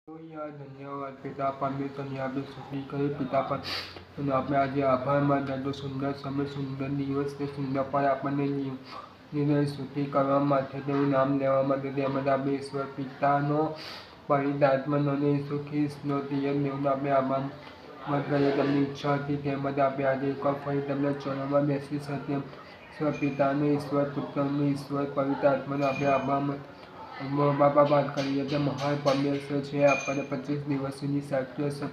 યાર ધન્યવાદ પિતા પરમેશ્વરની આપણે સ્તુતિ કરીએ પિતા પર અને આપણે આજે આભાર માનતો સુંદર સમય સુંદર દિવસ તે સુંદર પર આપણને નિર્ણય સ્તુતિ કરવા માટે તેનું નામ લેવા માટે તેમજ આપણે ઈશ્વર પિતાનો પરિતાત્માનો અને ઈસુ ખ્રિસ્તનો તિયર દેવનો આપણે આભાર માન કરીએ. તેમની ઈચ્છા હતી તેમજ આપણે આજે એક ફરી તેમના ચરણોમાં બેસી શકીએ. ઈશ્વર પિતાનો, ઈશ્વર પુત્રનો, ઈશ્વર પવિત્ર આત્માનો આપણે આભાર બાપા વાત કરીએ કે મહાન પરમેશ્વર છે. આપણને 25 દિવસ સુધી સાચવ્યો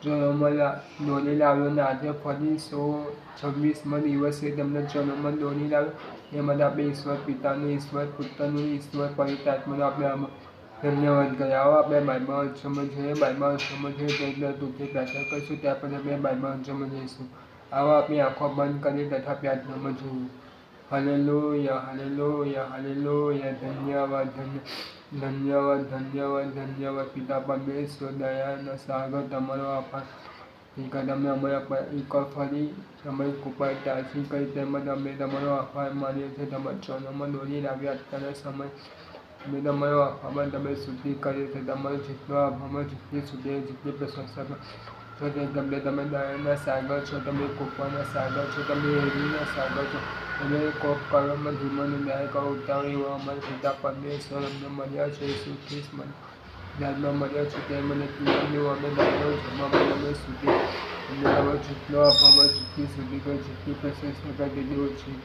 ચરણોમાં દોરી લાવ્યો અને આજે ફરી 126મા દિવસે તેમના ચરણોમાં દોરી લાવ્યો. એમાં આપણે ઈશ્વર પિતાનો, ઈશ્વર પુત્રનો, ઈશ્વર પવિત્ર આત્માનો આપણે ધન્યવાદ કરીએ. આવો આપણે બાઇબલ વાંચવામાં જોઈએ. બાઇબલ વાંચવામાં જોઈએ એટલે દૂધથી પ્રાર્થના કરીશું. ત્યાર પછી આપણે બાઇબલ વાંચવામાં જઈશું. આવો આપણી આંખો બંધ કરી તથા પ્રાર્થનામાં જોઈએ. Hallelujah, hallelujah, hallelujah. ધન્યવાદ, ધન્યવાદ, ધન્યવાદ, ધન્યવાદ પિતા પરમેશ્વર દયાના સાગર તમારો આભાર. તમે અમારા પર એક ફરી તમારી કૃપા તારસી કરી તેમજ અમે તમારો આભાર માનીએ છીએ. તમારા ચરણોમાં દોરી લાવ્યા અત્યારના સમય અમે તમારો આભારમાં તમે સ્તુતિ કરીએ છીએ. તમારો જેટલો આભારમાં જેટલી સ્તુતિ જેટલી પ્રશંસા છો તે તમને તમે દયાના સાગર છો, તમે કૃપાના સાગર છો, તમે હેરીના સાગર છો. તમે કોક કરવામાં ધીમાનો ન્યાય કરો ઉતારો એવા અમારા પિતા પરમેશ્વર અમને મળ્યા છે. ઈસુ ખ્રિસ્ત ધ્યાનમાં મળ્યા છે તે મને પિતાનું અમે દાયો જમવામાં તમે સ્તુતિ અમને તમારો જેટલો આભારમાં જેટલી સ્તુતિ કરી જેટલી પ્રશંસા કરી તેટલી ઓછી.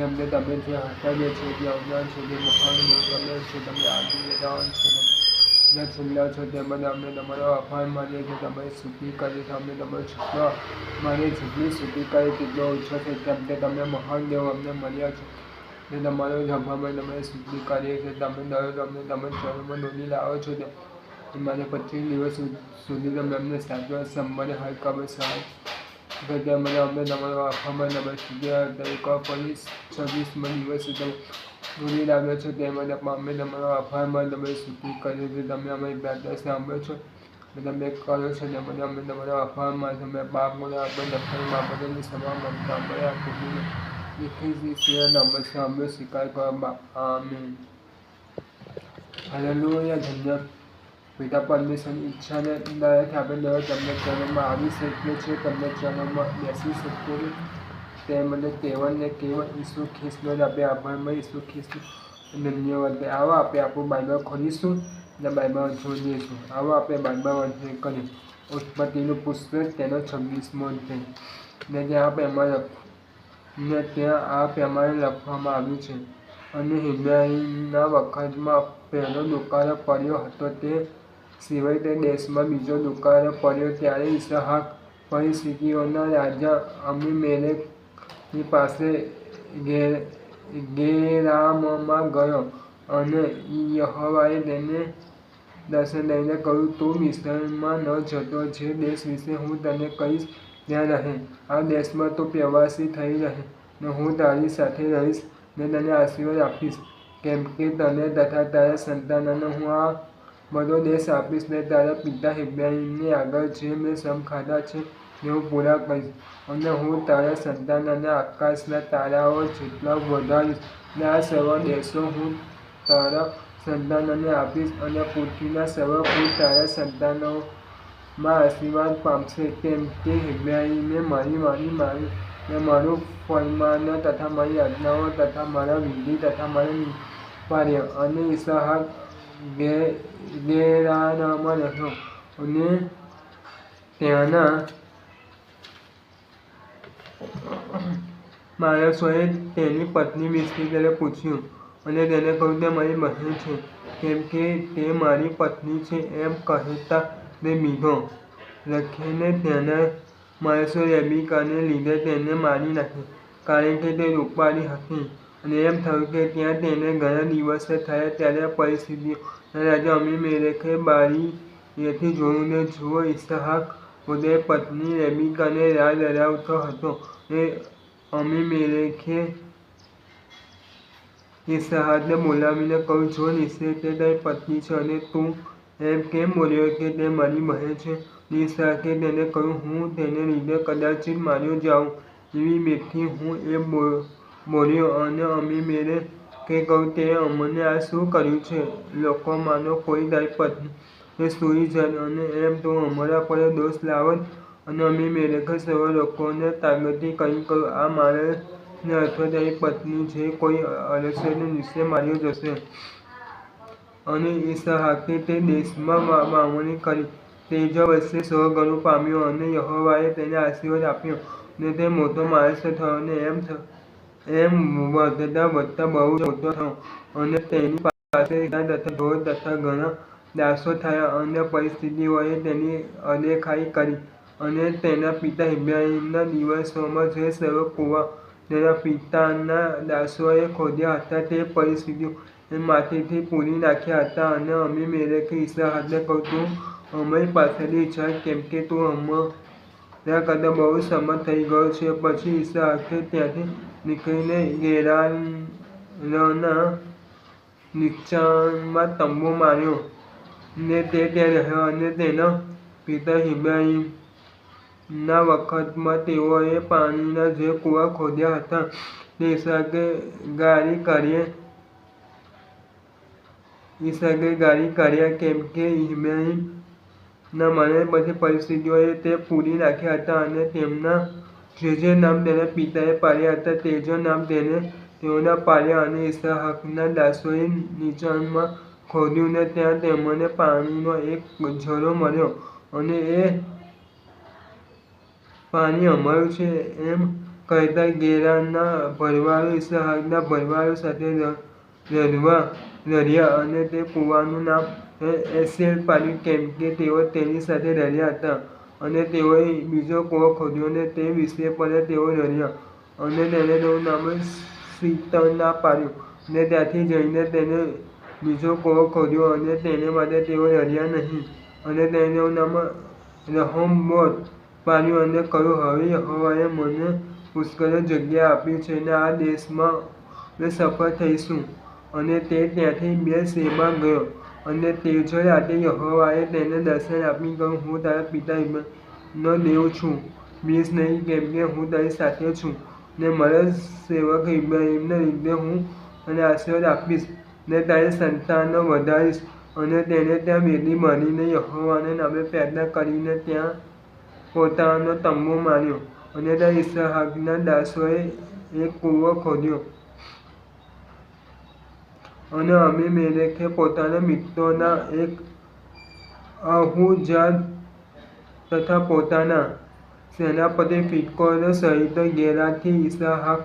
અમને તમે જે હટાવ્યા છે જે આવનાર છે જે મહાન તમે છે તમે આદિ વેદાંત છો તમે છેલ્લા છો તે મને અમને તમારો આભાર માનીએ છીએ. તમારી સ્તુતિ કરીએ છીએ. અમને તમારો જેટલો માનીએ જેટલી સ્તુતિ કરીએ તેટલો ઓછો છે. તેમ તમે મહાન દેવ અમને મળ્યા છે તે તમારો જ આભારમાં તમે સ્તુતિ કરીએ છીએ. તમે દરરોજ અમને તમે ચરણોમાં દોરી લાવો છો તે મારે 25 દિવસ સુધી તમે અમને સાચવા સંભાળે હર કબર સહાય તો તે મને અમને તમારો આભારમાં તમે સ્તુતિ એક ફરી 26મા દિવસે તમે દોરી લાવ્યો છો તે મને અમે તમારો આભારમાં તમે સ્તુતિ કરીએ છીએ. તમે અમારી પ્રાર્થના સાંભળો છો તમે કરો છો તે મને અમે તમારો આભારમાં તમે પાપોને આપણે દફતર બાબતોની સભા મળતા અમારા કુટુંબ ઈશ્વરના નામમાં સાંભળો સ્વીકાર કરો આમેન. હાલેલુયા. ધન્ય પિતા પરમેશ્વરની ઈચ્છાને દયાથી આપણે દરરોજ તમને ચરણોમાં આવી શકીએ છીએ. તમને ચરણોમાં બેસી શકીએ છીએ. તે મને કેવળ ને કેવળ ઈસુ ખ્રિસ્તનો જ આપણે આભારમાં ઈસુ ખ્રિસ્તનો ધન્યવાદ. આવો આપણે આપણું બાઇબલ ખોલીશું અને બાઇબલ વાંચવા જઈશું. આવો આપણે બાઇબલ વાંચીએ કરીએ. ઉત્પત્તિનું પુસ્તક તેનો 26મો અધ્યાય ને ત્યાં આ પ્રમાણે લખવામાં આવ્યું છે. અને ઇબ્રાહીમના વખતમાં પહેલો દુકાળ પડ્યો હતો તે સિવાય તે દેશમાં બીજો દુકાળ પડ્યો. ત્યારે ઈસહાક ફિલિસ્તીઓના રાજા અબીમેલેકની પાસે ગેરામમાં ગયો અને યહોવાએ તેને દર્શન દઈને કહ્યું, તું મિસ્રમાં ન જતો. જે દેશ વિશે હું તને કહીશ ત્યાં રહે. આ દેશમાં તું પ્રવાસી થઈ રહે ને હું તારી સાથે રહીશ ને તને આશીર્વાદ આપીશ, કેમ કે તને તથા તારા સંતાનને હું આ બધો દેશ આપીશ ને તારા પિતા ઇબ્રાહીમની આગળ જે મેં શપથ ખાધા છે તે હું પૂરા કરીશ. અને હું તારા સંતાનને આકાશના તારાઓ જેટલા વધારીશ ને આ સર્વ દેશો હું તારા સંતાનને આપીશ અને પૃથ્વીના સર્વ કુળ તારા સંતાનોમાં આશીર્વાદ પામશે. કેમ કે ઇબ્રાહીમે મારી વાણી ને મારું ફરમાન તથા મારી આજ્ઞાઓ તથા મારા વિધિ તથા મારા પાળ્યા. અને ઈસહાક ગેરારમાં રહ્યો અને ત્યાંના માણસોએ તેની પત્ની વિશે તેને પૂછ્યું અને તેને કહ્યું, તે મારી બહેન છે, કેમ કે તે મારી પત્ની છે. એમ કહેતાં તે બીજો રખેને ત્યાંના માણસો રેબેકાને લીધે તેને મારી નાખી, કારણ કે તે રૂપાળી હતી. અને એમ થયું કે ત્યાં તેને ઘણા દિવસ થયા. ત્યારે ફિલિસ્તીઓના રાજા અબીમેલેકે બારીએથી જોયું ને જુઓ, ઈસહાક પોતાની પત્ની રેબેકાને રાહ ધરાવતો હતો. અને અબીમેલેકે ઈસહાકને બોલાવીને કહ્યું, જો નિશ્ચય તે તારી પત્ની છે અને તું એમ કેમ બોલ્યો કે તે મારી બહેન છે? અને ઈસહાકે તેને કહ્યું, હું તેને લીધે કદાચિત માર્યો જાઉં એવી બીકથી હું એમ બોલ્યો. અને અબીમેલેકે કહ્યું, તે અમને આ શું કર્યું છે? લોકોમાંનો કોઈ તારી પત્ની એ સૂઈ જાત અને એમ તો અમારા પર દોષ લાવત અને અમે મેરેખે સર્વ લોકોને તાકીદથી કહ્યું કે આ માણસને અથવા તેની પત્ની જે કોઈ હશે તે નિશ્ચય માર્યો જશે. અને ઈસાકે તે દેશમાં વાવણી કરી, તેજ વર્ષે 100 ગણું પામ્યો અને યહોવાએ તેને આશીર્વાદ આપ્યો ને તે મોટો માણસ થયો અને એમ વધતા બહુ મોટો થયો અને તેની પાસે ગાય તથા ઢોર તથા ઘણા દાસો થયા. અને પરિસ્થિતિઓએ તેની અદેખાઈ કરી અને તેના પિતા ઇબ્રાહીમના દિવસોમાં જે સર્વ કૂવા તેના પિતાના દાસોએ ખોદ્યા હતા તે પરિસ્થિતિઓ એ માટીથી પૂરી નાખ્યા હતા. અને અબીમેલેકે ઈસાકને કહ્યું, તું અમારી પાસેથી જા, કેમ કે તું અમારા કરતાં બહુ સમર્થ થઈ ગયો છે. પછી ઈસાકે ત્યાંથી નીકળીને ગેરારના નીચાણમાં તંબુ માર્યો ને તે ત્યાં રહ્યો. અને તેના પિતા ઇબ્રાહીમના વખતમાં તેઓએ પાણીના જે કૂવા ખોદ્યા હતા તે ઈસાકે ગાળી કાઢ્યા, કેમ કે ઇબ્રાહીમના મરણ પછી પરિસ્થિતિઓએ તે પૂરી નાખ્યા હતા. અને તેમના જે નામ તેના પિતાએ પાડ્યા હતા તે જ નામ તેઓના પાડ્યા. અને ઈસાકના દાસોએ નીચાણમાં ખોદ્યું ને ત્યાં તેમને પાણીનો એક ઝરો મળ્યો અને એ પાણી અમારું છે એમ કહેતા ગેરારના ભરવાડો ઈસાકના ભરવાડો સાથે લડ્યા અને તે કૂવાનું નામ એશેલ પાડ્યું, કેમ કે તેઓ તેની સાથે લડ્યા હતા. અને તેઓએ બીજો કૂવો ખોદ્યો અને તે વિષય પર તેઓ લડ્યા અને તેને તેનું નામ શિતના પાડ્યું. અને ત્યાંથી જઈને તેને બીજો કૂવો ખોદ્યો અને તેને માટે તેઓ લડ્યા નહીં અને તેને તેનું નામ રહોબોત પાડ્યું અને કહ્યું, હવે યહોવાએ મને પુષ્કળ જગ્યા આપી છે અને આ દેશમાં અમે સફળ થઈશું. અને તે ત્યાંથી બેરશેબા ગયો. અને તે જ રાતે યહોવાએ તેને દર્શન આપી કહ્યું, હું તારા પિતા ઇબ્રાહીમનો દેવ છું, બીજ નહીં, કેમ કે હું તારી સાથે છું ને મારા સેવક ઇબ્રાહીમને લીધે હું તને આશીર્વાદ આપીશ ને તારી સંતાનો વધારીશ. અને તેણે ત્યાં વેદી બાંધીને યહોવાના નામે પ્રાર્થના કરીને ત્યાં પોતાનો તંબુ માર્યો. અને ત્યાં ઈસાકના દાસોએ એક કૂવો ખોદ્યો. અને અબીમેલેકે પોતાના મિત્રોના એક અહુજાદ તથા પોતાના સેનાપતિ ફિકોલ સહિત ગેરાથી ઈસાક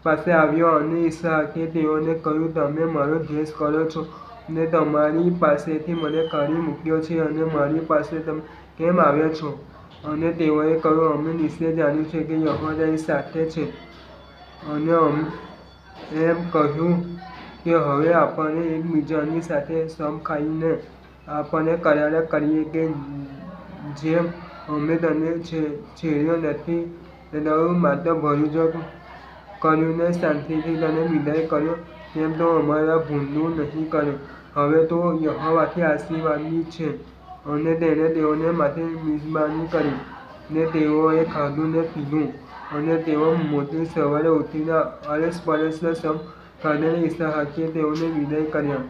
પાસે આવ્યો. અને ઈસાકે તેઓને કહ્યું, તમે મારો દ્વેષ કરો છો અને તમારી પાસેથી મને કાઢી મૂક્યો છે અને મારી પાસે તમે કેમ આવ્યા છો? અને તેઓએ કહ્યું, અમે નિશ્ચય જાણ્યું છે કે યહોવા તારી સાથે છે. અને એમ કહ્યું કે હવે આપણે એકબીજાની સાથે સમ ખાઈને આપણે કરાર કરીએ કે જેમ અમે તને છેડ્યો નથી તારું માત્ર ભલું જ કર્યું ને શાંતિથી તને વિદાય કર્યો, તેમ તો અમારા ભૂંડું નહીં કર્યું. હવે તો યહોવાથી આશીર્વાદિત છે. અને તેણે તેઓને માટે મિજબાની કરી ને તેઓએ ખાધું ને પીધું. અને તેઓ મોટી સવારે ઉઠીને અરસપરસ સમ ખાધા. ઈસાકે તેઓને વિદાય કર્યા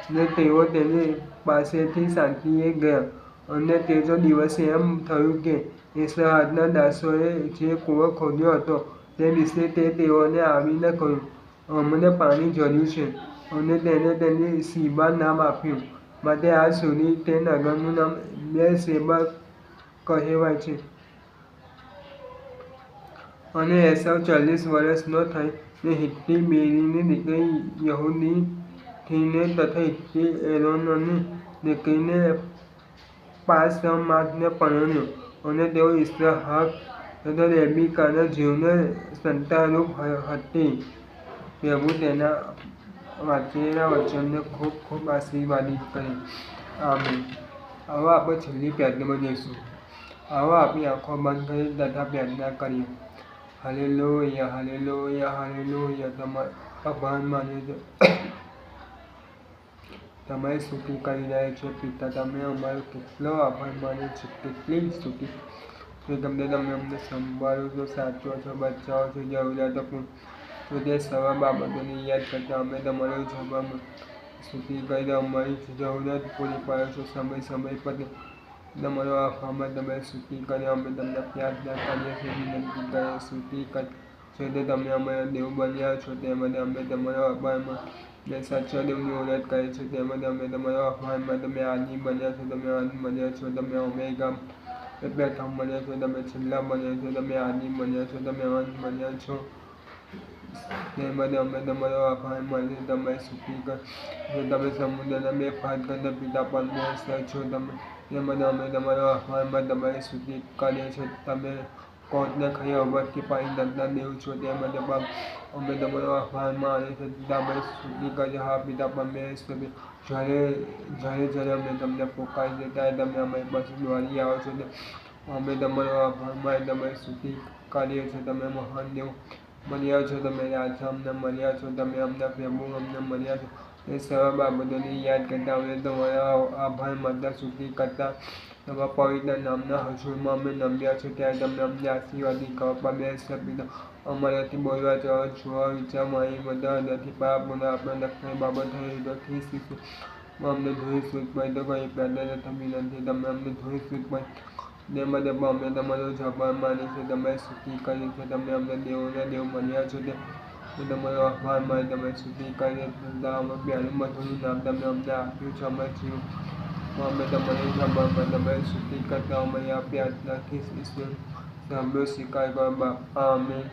ને તેઓ તેની પાસેથી શાંતિએ ગયા. અને તે જ દિવસે એમ થયું કે ઈસાકના દાસોએ જે કૂવો ખોદ્યો હતો તે વિશે તેઓને આવીને કહ્યું, અમને પાણી જડ્યું છે. અને તેણે તેને શીબા નામ આપ્યું. માટે આજ સુધી તે નગરનું નામ બેરશેબા કહેવાય છે. અને એસાવ 40 વર્ષનો થઈ ને હિત્તી બેરીની દીકરી યહૂદીથીને તથા હિત્તી એલોનની દીકરીને બાસમાતને પરણ્યો. અને તેઓ ઈસહાક તથા રેબેકાના જીવને સંતાનરૂપ હતી. પ્રભુ તેના વાંચેલા વચનને ખૂબ ખૂબ આશીર્વાદિત કરે. આમેન. આવો આપણે છેલ્લી પ્રાર્થનામાં જઈશું. આવો આપણી આંખો બંધ કરી તથા પ્રાર્થના કરીએ. Hallelujah, hallelujah, hallelujah. તમારો આભાર માનીએ છીએ. તમારી સ્તુતિ કરી રહ્યા છે પિતા. તમે અમારો કેટલો આભાર માનીએ છીએ, કેટલી સ્તુતિ. તો તમે અમને સંભાળો છો, સાચવો છો, બચાવો છો, જરૂરિયાતો પૂર્ણ. તો તે સર્વ બાબતોને યાદ કરતા અમે તમારો જવાબ સ્તુતિ કરી અમારી જરૂરિયાત પૂરી પાડો છો સમય પર તમારો આભાર તમે સ્તુતિ કરી અમે તમને પ્રાર્થના કરીએ છીએ વિનંતી કરીએ સ્તુતિ કરી છો તમે અમારા દેવ બન્યા છો તે માટે અમે તમારો આભારમાં ને સાચા દેવની ઓળખ કરે છે તે માટે અમે તમારો આભારમાં તમે આદિ બન્યા છો તમે અંત બન્યા છો તમે ઓમેગા પ્રથમ બન્યા છો તમે છેલ્લા બન્યા છો તમે આદિ બન્યા છો તમે અંત બન્યા છો તે માટે અમે તમારો આભાર માનીએ તમે સ્તુતિ કરો તમે સમુદ્રના બે ફાટ કરતા પિતા પરમેશ્વર છો તમે તે માટે અમે તમારો આભારમાં તમારી સ્તુતિ કરીએ છીએ તમે કોર્ટને ખાઈ અવરથી પાણી દંડના દેવ છો તે માટે અમે તમારો આભાર માનીએ છીએ તમે સ્તુતિ કરીએ હા પિતા પરમેશ્વર જ્યારે અમે તમને પોકારીએ છીએ ત્યારે તમે અમારી પાસે દોડી આવો છો અમે તમારો આભાર માની તમારી સ્તુતિ કરીએ છીએ તમે મહાન દેવ મળ્યા છો તમે રાજા અમને મળ્યા છો તમે અમને પ્રભુ અમને મળ્યા છો એ સર્વ બાબતોને યાદ કરતા અમે તમારા આભાર માનતા સ્તુતિ કરતા તમારા પવિત્ર નામના હજુરમાં અમે નમ્યા છો ત્યારે તમે અમને આશીર્વાદી કરો પરમેશ્વર પિતા અમારાથી બોલવા જવા જોવા વિચાર મારી બધા નથી પાપોના આપણે દક્ષિણ બાબત હૃદયથી શીખવું અમને ધોઈ શુદ્ધ પૈદો કરી પ્રાર્થના તથા વિનંતી તમે અમને ધોઈ શુદ્ધ પૈદો તે માટે અમે તમારો આભાર માની છે તમે સ્તુતિ કરી છે તમે અમને દેવોના દેવ મળ્યા છો તે તમારો આભાર માની તમે સ્તુતિ કરી અમે પ્યારું મધુનું નામ તમે અમને આપ્યું છે અમે જીવ અમે તમારી આભારમાં તમે સ્તુતિ કરતા અમારી આ પ્રાર્થનાથી ઈશ્વર સાંભળો સ્વીકાર કરો આમેન.